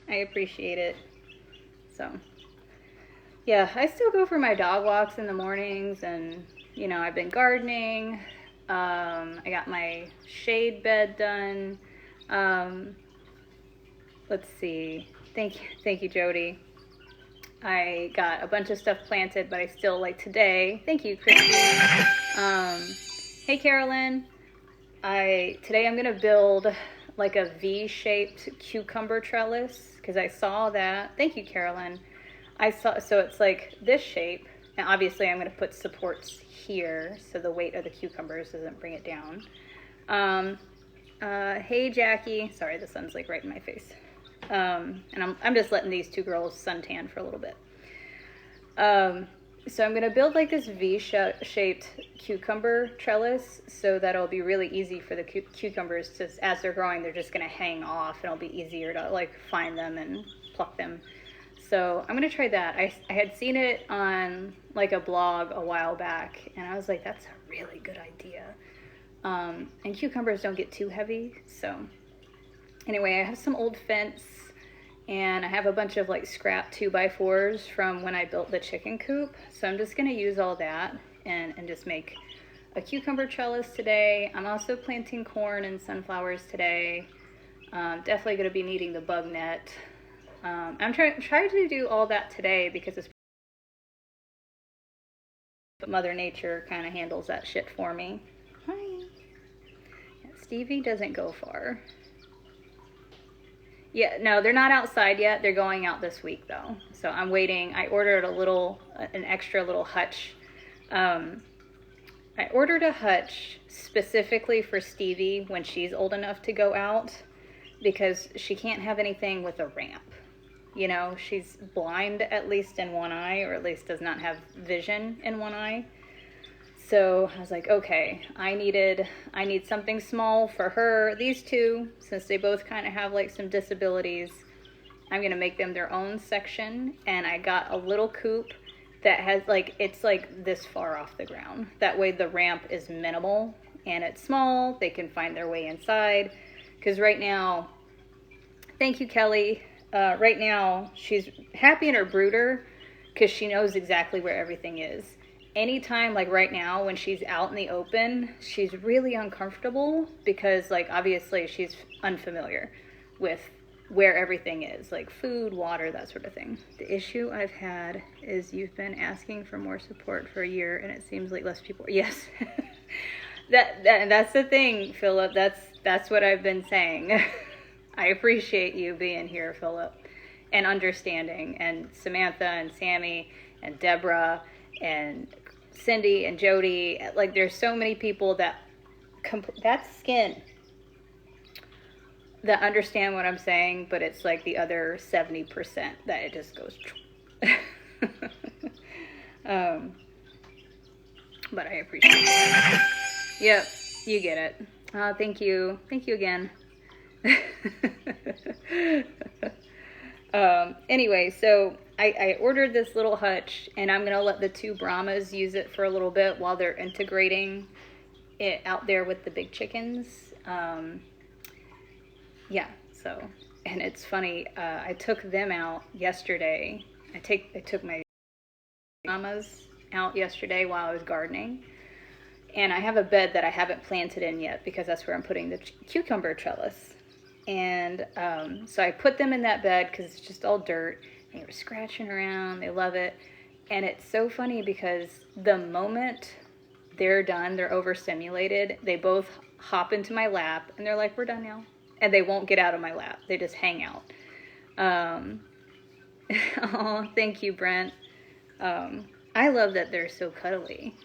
I appreciate it. So, yeah, I still go for my dog walks in the mornings, and I've been gardening. I got my shade bed done. Um, let's see. Thank you, Jody. I got a bunch of stuff planted, but I still today. Thank you, Christy. Hey, Carolyn. Today I'm gonna build like a V-shaped cucumber trellis because I saw that. Thank you, Carolyn. So it's like this shape. And obviously I'm gonna put supports here so the weight of the cucumbers doesn't bring it down. Hey, Jackie. Sorry, the sun's like right in my face. And I'm just letting these two girls suntan for a little bit. So I'm gonna build like this V-shaped cucumber trellis so that it'll be really easy for the cucumbers to, as they're growing, they're just gonna hang off and it'll be easier to like find them and pluck them. So I'm gonna try that. I had seen it on like a blog a while back and I was like, that's a really good idea. And cucumbers don't get too heavy. So anyway, I have some old fence and I have a bunch of like scrap 2x4s from when I built the chicken coop. So I'm just gonna use all that and just make a cucumber trellis today. I'm also planting corn and sunflowers today. Definitely gonna be needing the bug net. I'm trying to do all that today because but Mother Nature kind of handles that shit for me. Hi. Yeah, Stevie doesn't go far. Yeah, no, they're not outside yet. They're going out this week though. So I'm waiting. I ordered an extra little hutch. I ordered a hutch specifically for Stevie when she's old enough to go out because she can't have anything with a ramp. She's blind at least in one eye, or at least does not have vision in one eye. So I was like, okay, I need something small for her. These two, since they both kind of have like some disabilities, I'm gonna make them their own section. And I got a little coop that has it's like this far off the ground. That way the ramp is minimal and it's small. They can find their way inside. Because right now, thank you, Kelly. Right now, she's happy in her brooder because she knows exactly where everything is. Anytime, like right now, when she's out in the open, she's really uncomfortable because, like, obviously she's unfamiliar with where everything is, like food, water, that sort of thing. The issue I've had is you've been asking for more support for a year, and it seems like less people. Yes, that's the thing, Philip. That's what I've been saying. I appreciate you being here, Philip, and understanding, and Samantha and Sammy and Deborah and Cindy and Jody. Like, there's so many people that's skin that understand what I'm saying, but it's like the other 70% that it just goes. But I appreciate it. Yep, you get it. Thank you again. Anyway, so I ordered this little hutch, and I'm gonna let the two Brahmas use it for a little bit while they're integrating it out there with the big chickens. Yeah, so, and it's funny, I took them out yesterday. I took my Brahmas out yesterday while I was gardening, and I have a bed that I haven't planted in yet because that's where I'm putting the cucumber trellis. And so I put them in that bed because it's just all dirt. They were scratching around. They love it. And it's so funny because the moment they're done, they're overstimulated, they both hop into my lap and they're like, we're done now. And they won't get out of my lap. They just hang out. Oh, thank you, Brent. I love that they're so cuddly.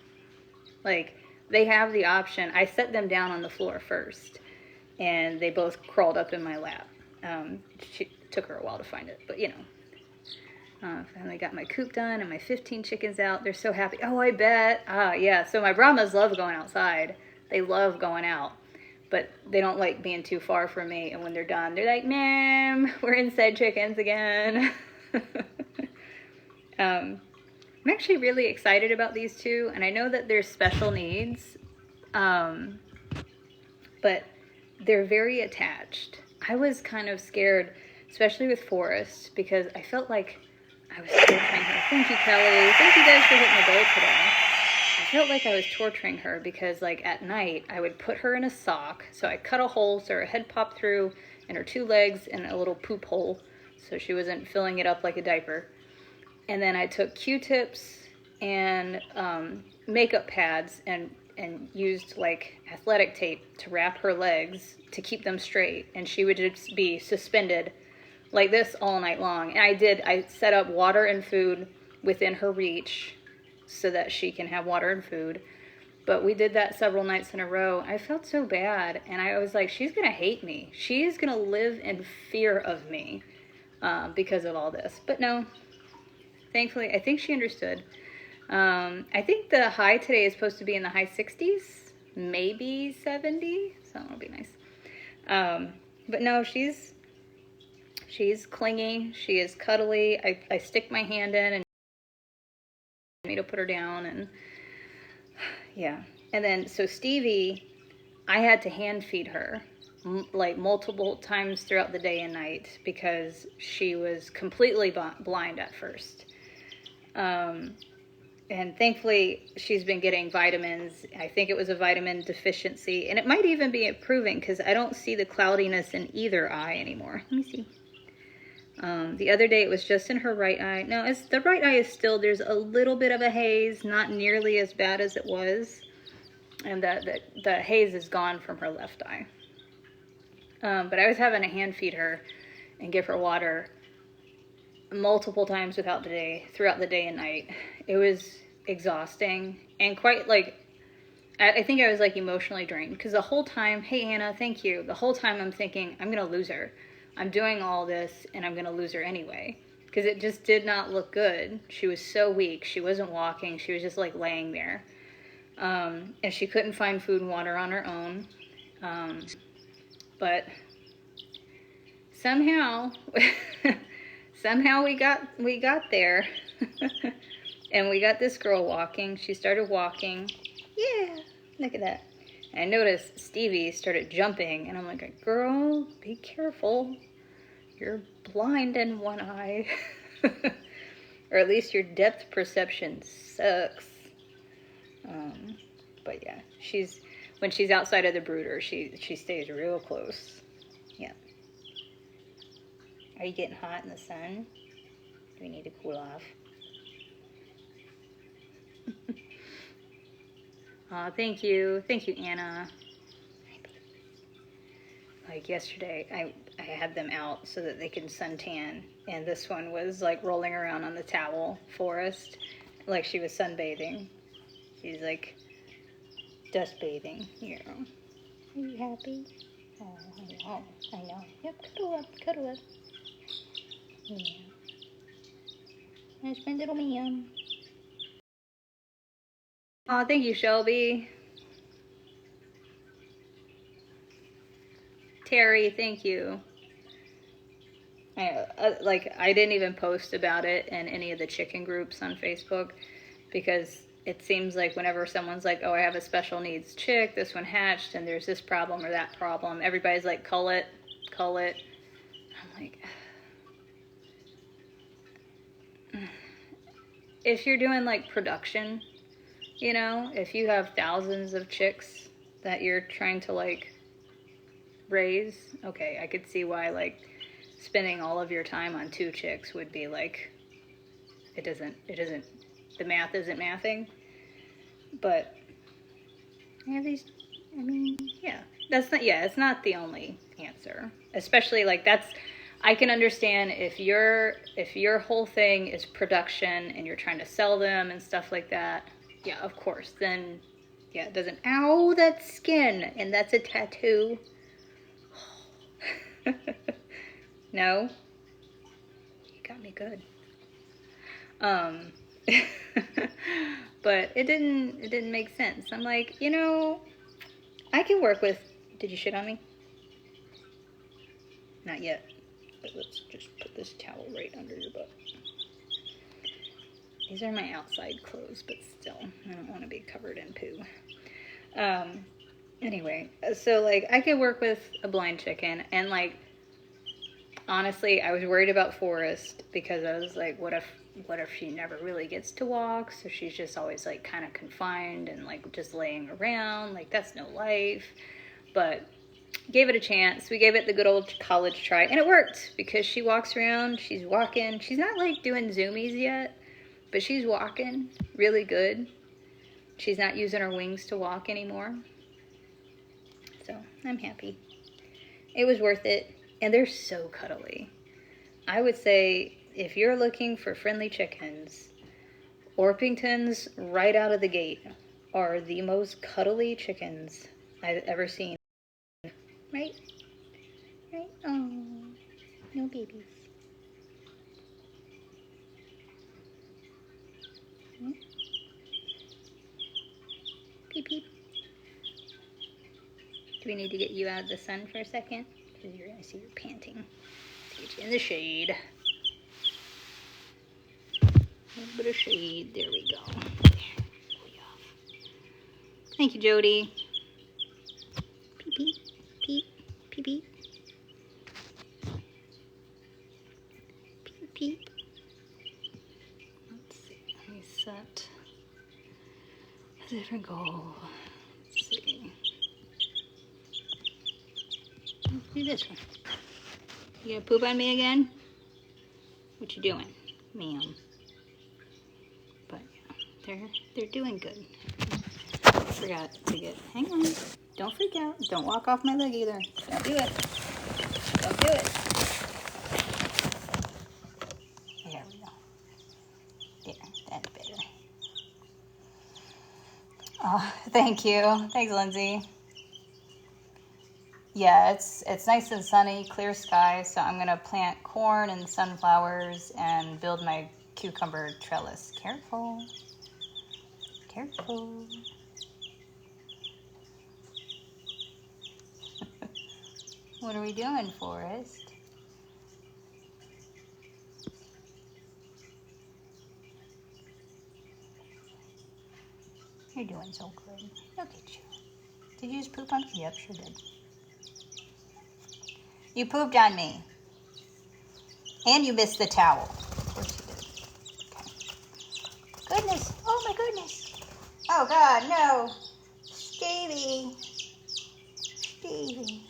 Like, they have the option. I set them down on the floor first, and they both crawled up in my lap. It took her a while to find it, but finally got my coop done and my 15 chickens out. They're so happy. Oh, I bet. Yeah, so my Brahmas love going outside. They love going out, but they don't like being too far from me. And when they're done, they're like, ma'am, we're inside chickens again. I'm actually really excited about these two, and I know that they're special needs, but they're very attached. I was kind of scared. especially with Forrest, because I felt like I was torturing her. Thank you, Kelly. Thank you guys for hitting the goal today. I felt like I was torturing her because, like, at night, I would put her in a sock. So I cut a hole so her head popped through and her 2 legs and a little poop hole so she wasn't filling it up like a diaper. And then I took Q-tips and makeup pads and used, like, athletic tape to wrap her legs to keep them straight. And she would just be suspended like this all night long. And I set up water and food within her reach so that she can have water and food. But we did that several nights in a row. I felt so bad. And I was like, she's going to hate me. She is going to live in fear of me because of all this. But no, thankfully, I think she understood. I think the high today is supposed to be in the high 60s, maybe 70. So that'll be nice. But no, she's clingy. She is cuddly. I stick my hand in and me to put her down, and yeah. And then so Stevie, I had to hand feed her like multiple times throughout the day and night because she was completely blind at first. And thankfully, she's been getting vitamins. I think it was a vitamin deficiency, and it might even be improving because I don't see the cloudiness in either eye anymore. Let me see. The other day it was just in her right eye. No, the right eye is still, there's a little bit of a haze, not nearly as bad as it was. And the haze is gone from her left eye. But I was having to hand feed her and give her water multiple times throughout the day and night. It was exhausting and quite like, I think I was like emotionally drained because the whole time, hey Anna, thank you. The whole time I'm thinking, I'm going to lose her. I'm doing all this and I'm going to lose her anyway. Because it just did not look good. She was so weak. She wasn't walking. She was just like laying there. And she couldn't find food and water on her own. But somehow, we got there. And we got this girl walking. She started walking. Yeah, look at that. I noticed Stevie started jumping, and I'm like, girl, be careful. You're blind in one eye. Or at least your depth perception sucks. But yeah, when she's outside of the brooder, she stays real close. Yeah. Are you getting hot in the sun? Do we need to cool off? Aw, thank you. Thank you, Anna. Like yesterday, I had them out so that they can suntan. And this one was like rolling around on the towel, Forrest, like she was sunbathing. She's like dust bathing. Here. Are you happy? Oh, I know. Yep, cuddle up. Yeah. That's my little man. Oh, thank you, Shelby. Terry, thank you. I didn't even post about it in any of the chicken groups on Facebook because it seems like whenever someone's like, oh, I have a special needs chick, this one hatched, and there's this problem or that problem, everybody's like, cull it. I'm like, if you're doing like production, you know, if you have thousands of chicks that you're trying to like raise, okay, I could see why like spending all of your time on 2 chicks would be like, it doesn't, the math isn't mathing. But I have these, I mean, yeah, it's not the only answer. Especially like I can understand if your whole thing is production and you're trying to sell them and stuff like that. Yeah, of course. Then, yeah, it doesn't. Ow, that's skin, and that's a tattoo. No, you got me good. But it didn't make sense. I'm like, you know, I can work with. Did you shit on me? Not yet. But let's just put this towel right under your butt. These are my outside clothes, but still, I don't want to be covered in poo. Anyway, so like I could work with a blind chicken, and like honestly, I was worried about Forrest because I was like, what if she never really gets to walk? So she's just always like kind of confined and like just laying around. Like that's no life. But gave it a chance. We gave it the good old college try, and it worked because she walks around. She's walking. She's not like doing zoomies yet, but she's walking really good. She's not using her wings to walk anymore. So I'm happy. It was worth it. And they're so cuddly. I would say if you're looking for friendly chickens, Orpingtons right out of the gate are the most cuddly chickens I've ever seen. Right? Right? Oh, no babies. Hmm? Peep peep. Do we need to get you out of the sun for a second? Because you're going to see you're panting. Let's get you in the shade. A little bit of shade. There we go. There. Pull you off. Thank you, Jody. Peep peep. Peep. Peep peep. Peep peep. Let's see. Let me set a different goal. Let's see. Let's do this one. You gonna poop on me again? What you doing, ma'am? But yeah, they're doing good. I forgot to get. Hang on. Don't freak out. Don't walk off my leg either. Don't do it. Don't do it. There we go. There. That's better. Oh, thank you. Thanks, Lindsay. Yeah, it's nice and sunny, clear sky, so I'm gonna plant corn and sunflowers and build my cucumber trellis. Careful. Careful. What are we doing, Forrest? You're doing so good. Look at you. Did you just poop on me? Yep, sure did. You pooped on me. And you missed the towel. Of course you did. Okay. Goodness. Oh my goodness. Oh God, no. Stevie. Stevie.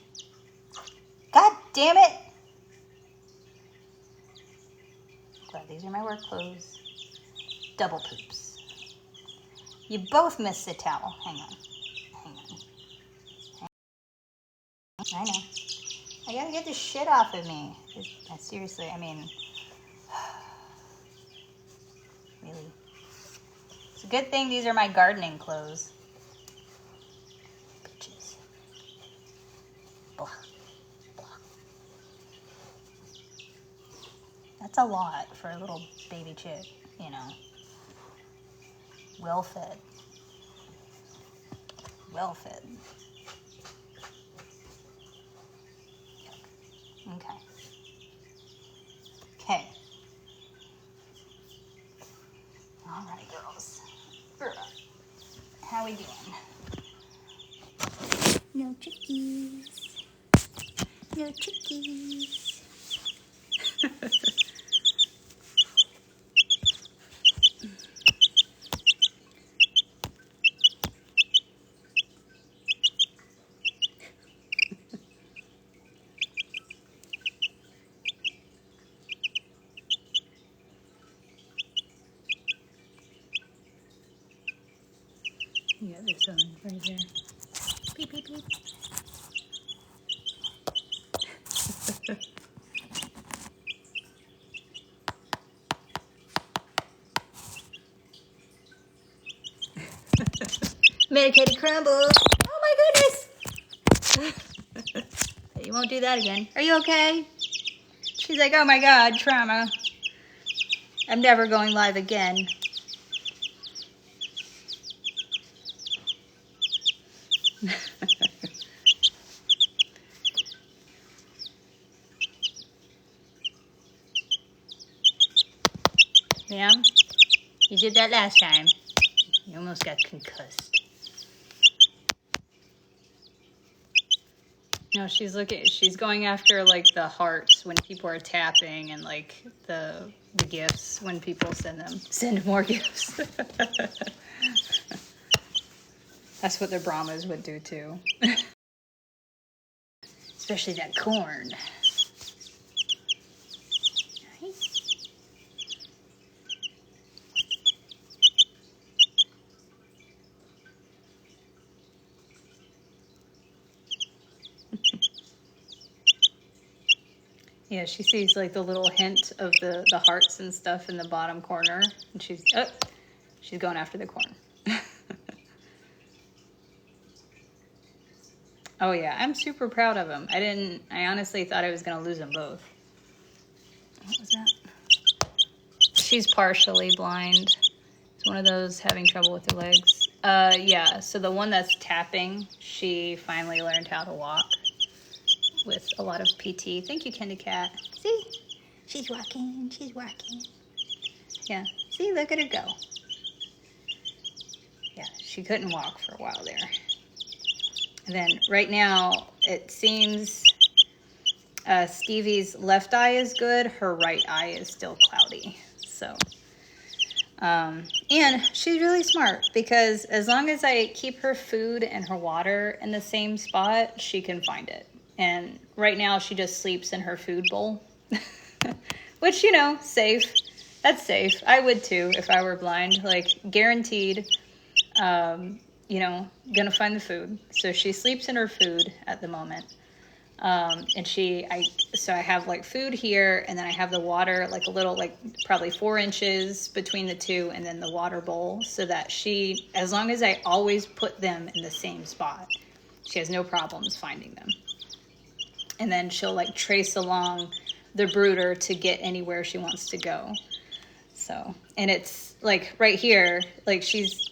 God damn it. Glad these are my work clothes. Double poops. You both missed the towel. Hang on. Hang on. I know. I gotta get this shit off of me. Seriously, I mean, really. It's a good thing these are my gardening clothes. Bitches. Blah. Blah. That's a lot for a little baby chick, you know. Well fed. Well fed. Okay. Okay. All right, girls. How we doing? No chickies. No chickies. Yeah, this one right there. Beep, beep, beep. Medicated crumble. Oh my goodness. You won't do that again. Are you okay? She's like, oh my God, trauma. I'm never going live again. Yeah, you did that last time. You almost got concussed. No, she's going after like the hearts when people are tapping, and like the gifts when people send more gifts. That's what the Brahmas would do too. Especially that corn. Yeah, she sees like the little hint of the hearts and stuff in the bottom corner, and she's going after the corn. Oh yeah, I'm super proud of him. I honestly thought I was gonna lose them both. What was that? She's partially blind. It's one of those having trouble with her legs. Yeah, so the one that's tapping, she finally learned how to walk with a lot of PT. Thank you, Candy Cat. See? She's walking. Yeah, see, look at her go. Yeah, she couldn't walk for a while there. And then right now, it seems Stevie's left eye is good. Her right eye is still cloudy. So, and she's really smart because as long as I keep her food and her water in the same spot, she can find it. And right now she just sleeps in her food bowl, which, safe. That's safe. I would too if I were blind, like guaranteed, gonna find the food. So she sleeps in her food at the moment. So I have like food here, and then I have the water, like a little, like probably 4 inches between the two, and then the water bowl, so that as long as I always put them in the same spot, she has no problems finding them. And then she'll like trace along the brooder to get anywhere she wants to go. So, and it's like right here, like she's,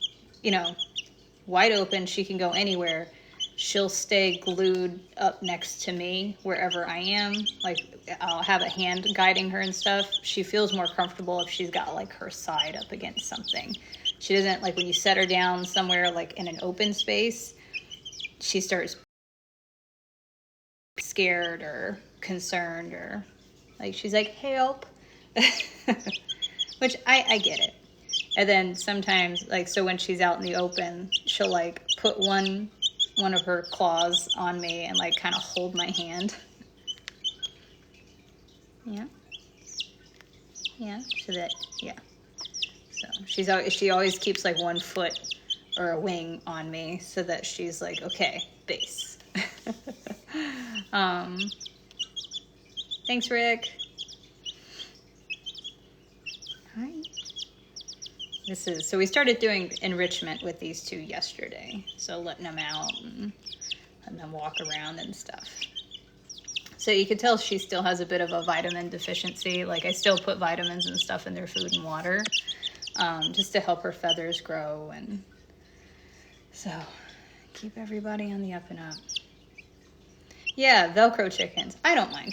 wide open. She can go anywhere. She'll stay glued up next to me wherever I am. Like I'll have a hand guiding her and stuff. She feels more comfortable if she's got like her side up against something. She doesn't, like when you set her down somewhere like in an open space, she starts scared or concerned, or like she's like, help. Which I get it. And then sometimes, like, so when she's out in the open, she'll like put one of her claws on me and like kind of hold my hand. Yeah. So she always keeps like one foot or a wing on me so that she's like, okay, base. Thanks, Rick. Hi. So we started doing enrichment with these two yesterday. So letting them out and letting them walk around and stuff. So you can tell she still has a bit of a vitamin deficiency. Like I still put vitamins and stuff in their food and water, just to help her feathers grow. And so keep everybody on the up and up. Yeah, Velcro chickens. I don't mind.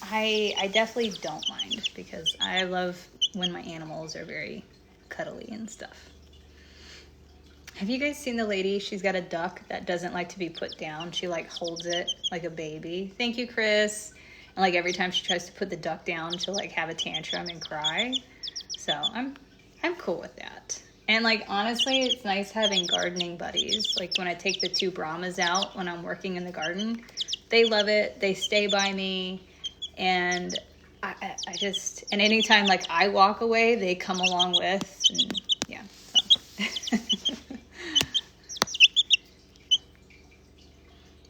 I definitely don't mind because I love when my animals are very cuddly and stuff. Have you guys seen the lady? She's got a duck that doesn't like to be put down. She like holds it like a baby. Thank you, Chris. And like every time she tries to put the duck down, she'll like have a tantrum and cry. So I'm cool with that. And like honestly, it's nice having gardening buddies. Like when I take the 2 Brahmas out when I'm working in the garden, they love it. They stay by me, and I just, and anytime like I walk away, they come along with, and yeah. So.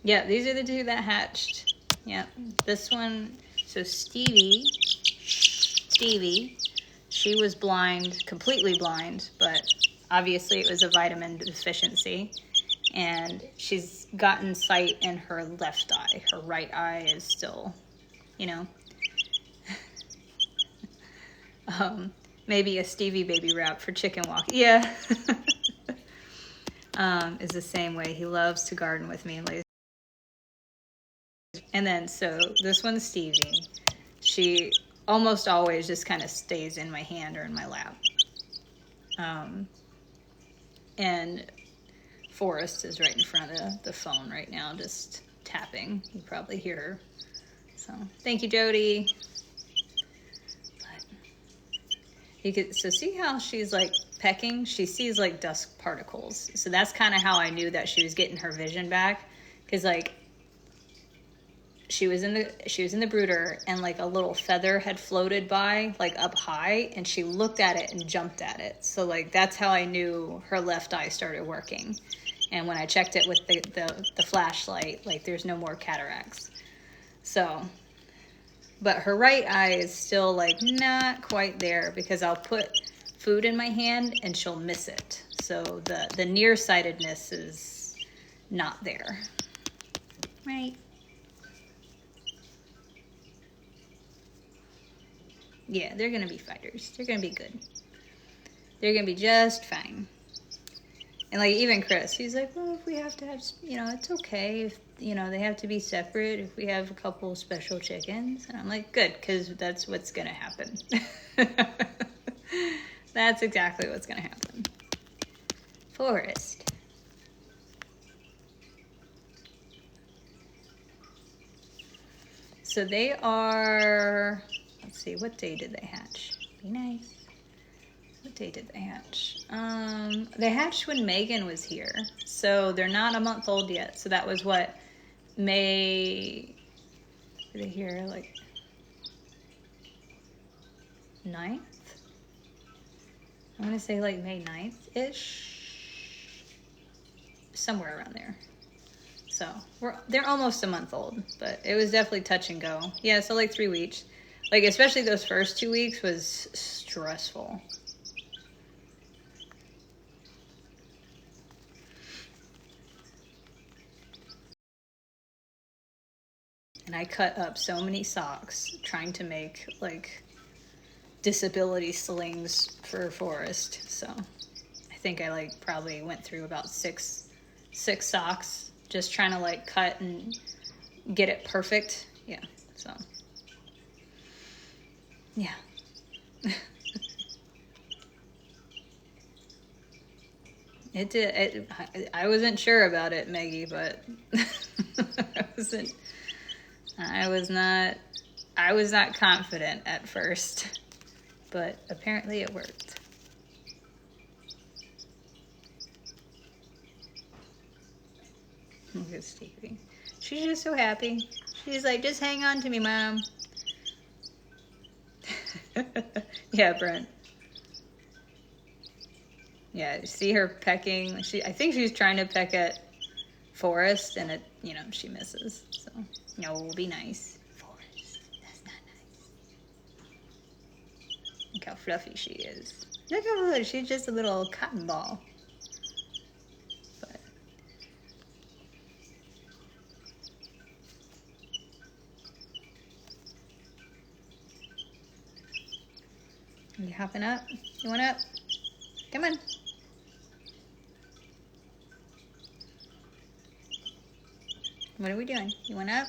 Yeah, these are the 2 that hatched. Yeah, this one. So Stevie, she was blind, completely blind, but obviously it was a vitamin deficiency, and she's gotten sight in her left eye. Her right eye is still, maybe a Stevie baby wrap for chicken walk. Yeah. Is the same way. He loves to garden with me and lays. And then, so this one's Stevie. She almost always just kind of stays in my hand or in my lap. And Forrest is right in front of the phone right now, just tapping. You probably hear her. So thank you, Jody. But you could, so see how she's like pecking? She sees like dust particles. So that's kind of how I knew that she was getting her vision back. Because like she was in the brooder, and like a little feather had floated by like up high, and she looked at it and jumped at it. So like that's how I knew her left eye started working. And when I checked it with the flashlight, like there's no more cataracts. So, but her right eye is still like not quite there, because I'll put food in my hand and she'll miss it. So the nearsightedness is not there. Right. Yeah, they're going to be fighters. They're going to be good. They're going to be just fine. And like even Chris, he's like, well, if we have to have, you know, it's okay if, you know, they have to be separate if we have a couple special chickens. And I'm like, good, because that's what's going to happen. That's exactly what's going to happen. Forrest. So they are, let's see, what day did they hatch? Be nice. What day did they hatch? They hatched when Megan was here. So they're not a month old yet. So that was what, May, were they here like 9th? I want to say like May 9th-ish. Somewhere around there. So they're almost a month old, but it was definitely touch and go. Yeah, so like 3 weeks. Like especially those first 2 weeks was stressful. And I cut up so many socks trying to make like disability slings for Forrest. So I think I like probably went through about six socks just trying to like cut and get it perfect. Yeah. So yeah. It did. I wasn't sure about it, Maggie, but I was not confident at first, but apparently it worked. Look at Stevie. She's just so happy. She's like, just hang on to me, Mom. Yeah, Brent. Yeah, see her pecking. I think she's trying to peck at Forrest, and it, you know, she misses. So, no, be nice. Forrest, that's not nice. Look how fluffy she is. Look how good. She's just a little cotton ball. But you hopping up? You want up? Come on. What are we doing? You want up?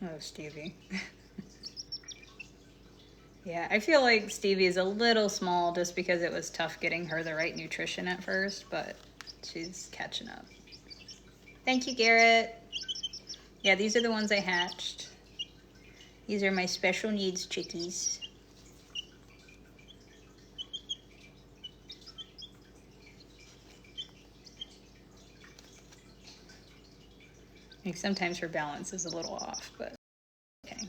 Oh, Stevie. Yeah, I feel like Stevie is a little small just because it was tough getting her the right nutrition at first, but she's catching up. Thank you, Garrett. Yeah, these are the ones I hatched. These are my special needs chickies. Like sometimes her balance is a little off, but okay.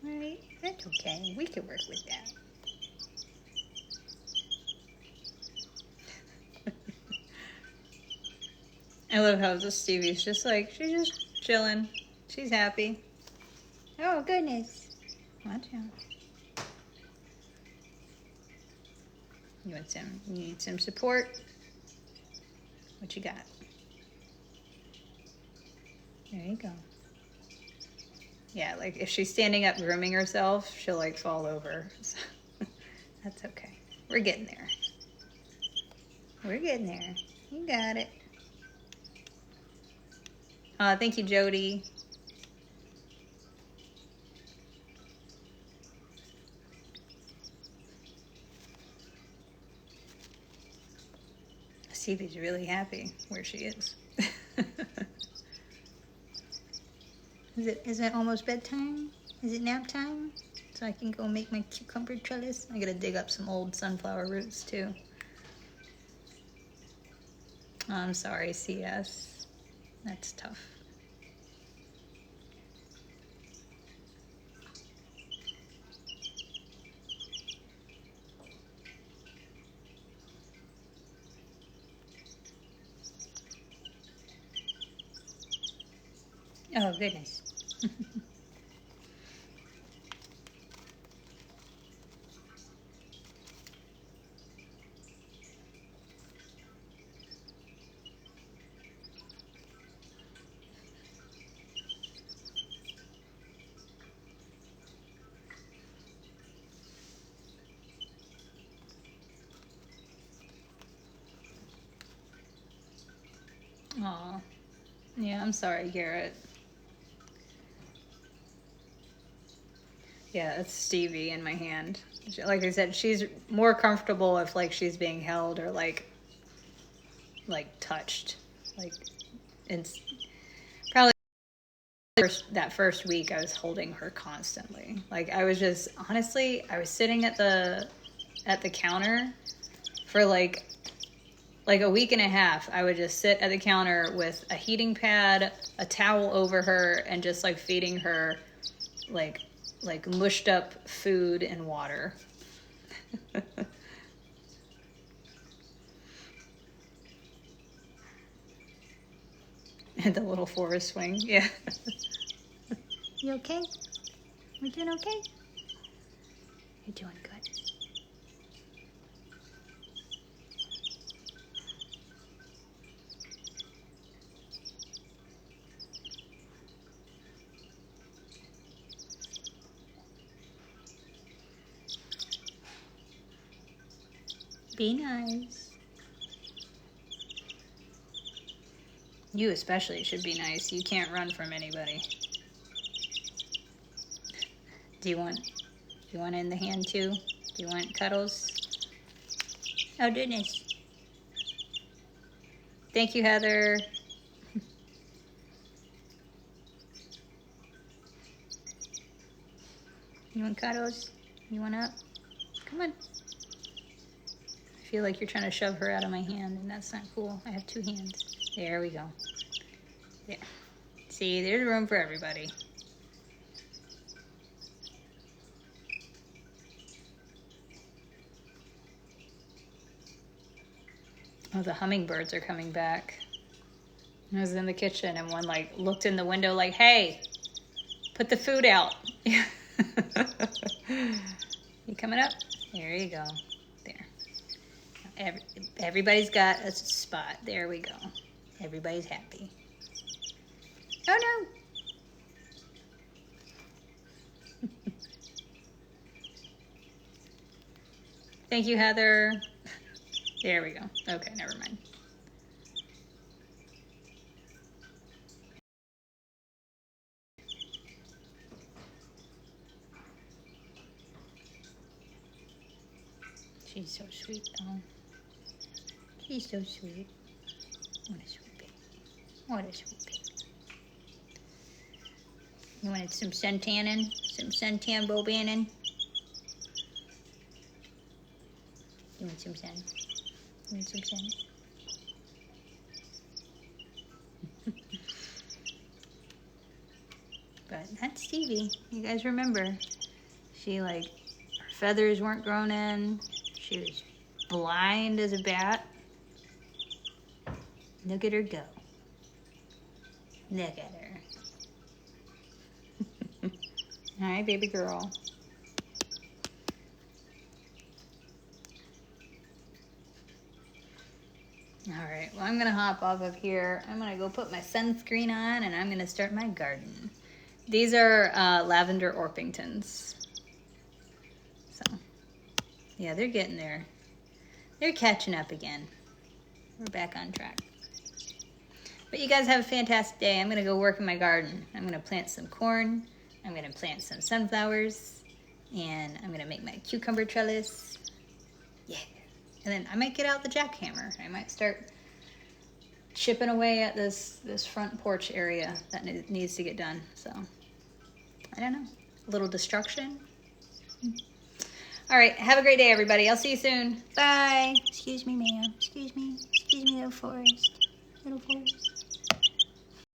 Right, that's okay. We can work with that. I love how the Stevie's just like, she's just chilling. She's happy. Oh, goodness. Watch out. You need some support? What you got? There you go. Yeah, like if she's standing up grooming herself, she'll like fall over. So, that's okay. We're getting there. We're getting there. You got it. Thank you, Jody. Stevie's really happy where she is. Is it almost bedtime? Is it nap time? So I can go make my cucumber trellis. I gotta dig up some old sunflower roots too. Oh, I'm sorry, CS. That's tough. Oh, goodness. Aw. Yeah, I'm sorry, Garrett. Yeah, it's Stevie in my hand. Like I said, she's more comfortable if like she's being held or like touched. Like it's probably that first week I was holding her constantly. Like I was just honestly, I was sitting at the counter for like a week and a half. I would just sit at the counter with a heating pad, a towel over her, and just like feeding her like mushed up food and water. And the little forest swing, yeah. You okay? You doing okay? You're doing good. Be nice. You especially should be nice. You can't run from anybody. Do you want in the hand too? Do you want cuddles? Oh, goodness. Thank you, Heather. You want cuddles? You want up? Come on. I feel like you're trying to shove her out of my hand, and that's not cool. I have two hands. There we go. There. See, there's room for everybody. Oh, the hummingbirds are coming back. I was in the kitchen and one like looked in the window like, hey, put the food out. You coming up? There you go. There. Everybody's got a spot. There we go. Everybody's happy. Oh no. Thank you, Heather. There we go. Okay, never mind. She's so sweet, though. She's so sweet. What a sweet baby. What a sweet baby. You wanted some suntannin? Some suntan bobannon? You want some sun? You want some sun? But that's Stevie. You guys remember. She like, her feathers weren't grown in. She was blind as a bat. Look at her go. Look at her. Hi, baby girl. All right, well, I'm gonna hop off of here. I'm gonna go put my sunscreen on and I'm gonna start my garden. These are lavender Orpingtons. So, yeah, they're getting there. They're catching up again. We're back on track. But you guys have a fantastic day. I'm gonna go work in my garden. I'm gonna plant some corn. I'm gonna plant some sunflowers. And I'm gonna make my cucumber trellis. Yeah. And then I might get out the jackhammer. I might start chipping away at this front porch area that needs to get done. So I don't know, a little destruction. All right, have a great day, everybody. I'll see you soon. Bye. Excuse me, ma'am. Excuse me, little Forrest. Little Forrest.